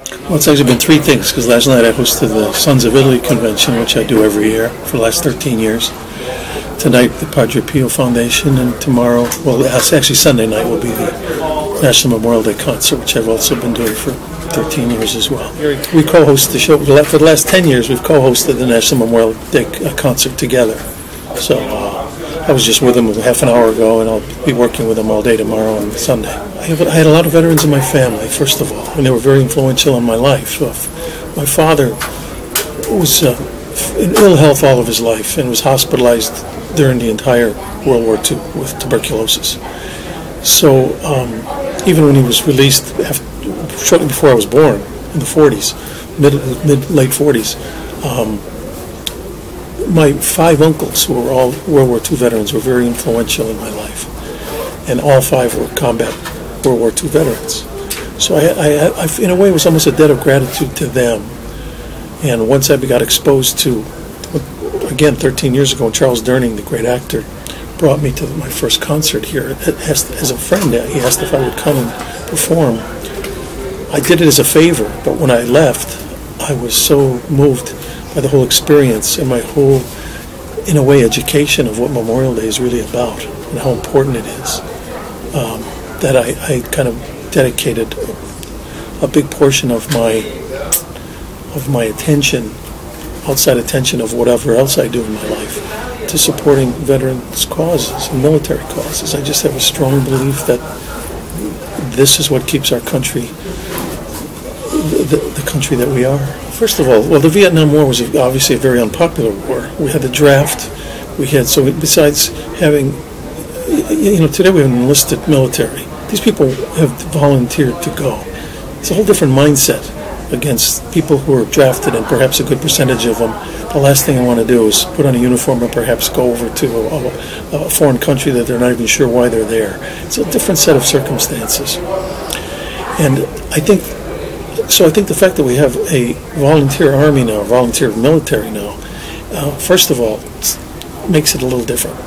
Well, it's actually been three things, because last night I hosted the Sons of Italy convention, which I do every year for the last 13 years. Tonight, the Padre Pio Foundation, and tomorrow, well, actually Sunday night will be the National Memorial Day concert, which I've also been doing for 13 years as well. We co-host the show. For the last 10 years, we've co-hosted the National Memorial Day concert together. So I was just with them half an hour ago, and I'll be working with them all day tomorrow and Sunday. I had a lot of veterans in my family, first of all, and they were very influential in my life. My father was in ill health all of his life and was hospitalized during the entire World War II with tuberculosis. So even when he was released shortly before I was born, in the 40s, late 40s, my 5 uncles, who were all World War II veterans, were very influential in my life. And all 5 were combat World War II veterans. So I in a way, it was almost a debt of gratitude to them. And once I got exposed to, again, 13 years ago, when Charles Durning, the great actor, brought me to my first concert here as a friend. He asked if I would come and perform. I did it as a favor, but when I left, I was so moved by the whole experience and my whole, in a way, education of what Memorial Day is really about and how important it is, that I kind of dedicated a big portion of my attention, outside attention of whatever else I do in my life, to supporting veterans' causes and military causes. I just have a strong belief that this is what keeps our country the country that we are. First of all, well, the Vietnam War was obviously a very unpopular war. We had the draft. Besides having, today we have an enlisted military. These people have volunteered to go. It's a whole different mindset against people who are drafted, and perhaps a good percentage of them, the last thing I want to do is put on a uniform and perhaps go over to a foreign country that they're not even sure why they're there. It's a different set of circumstances. And I think the fact that we have a volunteer army now, volunteer military now, first of all, makes it a little different.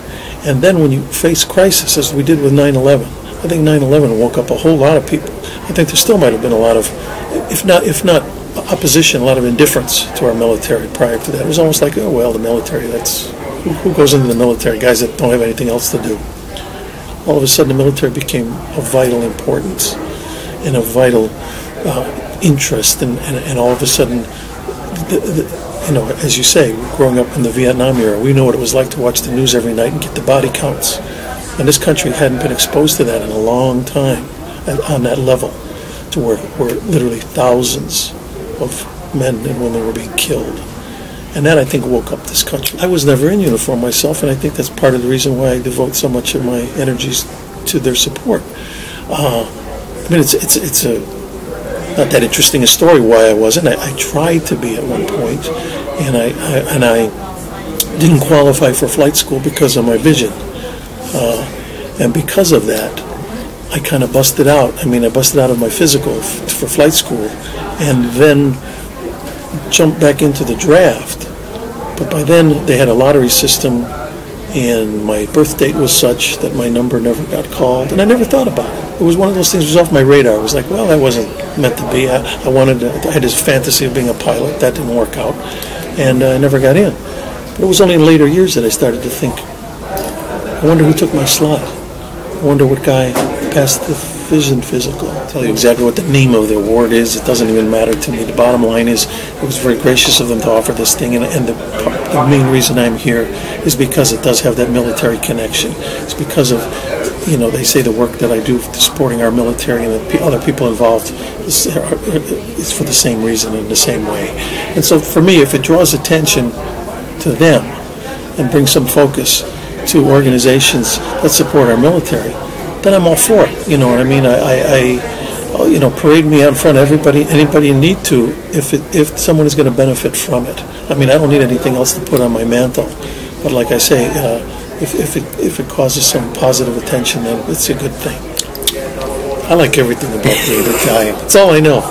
And then when you face crisis, as we did with 9/11, I think 9/11 woke up a whole lot of people. I think there still might have been a lot of, if not opposition, a lot of indifference to our military prior to that. It was almost like, oh, well, the military, who goes into the military? Guys that don't have anything else to do. All of a sudden, the military became of vital importance and of vital interest, and all of a sudden, as you say, growing up in the Vietnam era, we know what it was like to watch the news every night and get the body counts. And this country hadn't been exposed to that in a long time on that level, to where literally thousands of men and women were being killed. And that, I think, woke up this country. I was never in uniform myself, and I think that's part of the reason why I devote so much of my energies to their support. It's not that interesting a story why I wasn't. I tried to be at one point, and I didn't qualify for flight school because of my vision. And because of that, I kind of busted out. I busted out of my physical for flight school, and then jumped back into the draft. But by then, they had a lottery system, and my birth date was such that my number never got called, and I never thought about it. It was one of those things that was off my radar. I was like, well, that wasn't meant to be. I had this fantasy of being a pilot. That didn't work out, and I never got in. But it was only in later years that I started to think, I wonder who took my slot. I wonder what guy passed the vision physical. I'll tell you exactly what the name of the award is. It doesn't even matter to me. The bottom line is, it was very gracious of them to offer this thing, and the main reason I'm here is because it does have that military connection. It's because of, they say the work that I do supporting our military and the other people involved is for the same reason and the same way. And so for me, if it draws attention to them and brings some focus to organizations that support our military, then I'm all for it. You know what I mean? Parade me out front of anybody you need to, if someone is going to benefit from it. I don't need anything else to put on my mantle. But like I say, if it causes some positive attention, then it's a good thing. I like everything about being Italian. That's all I know.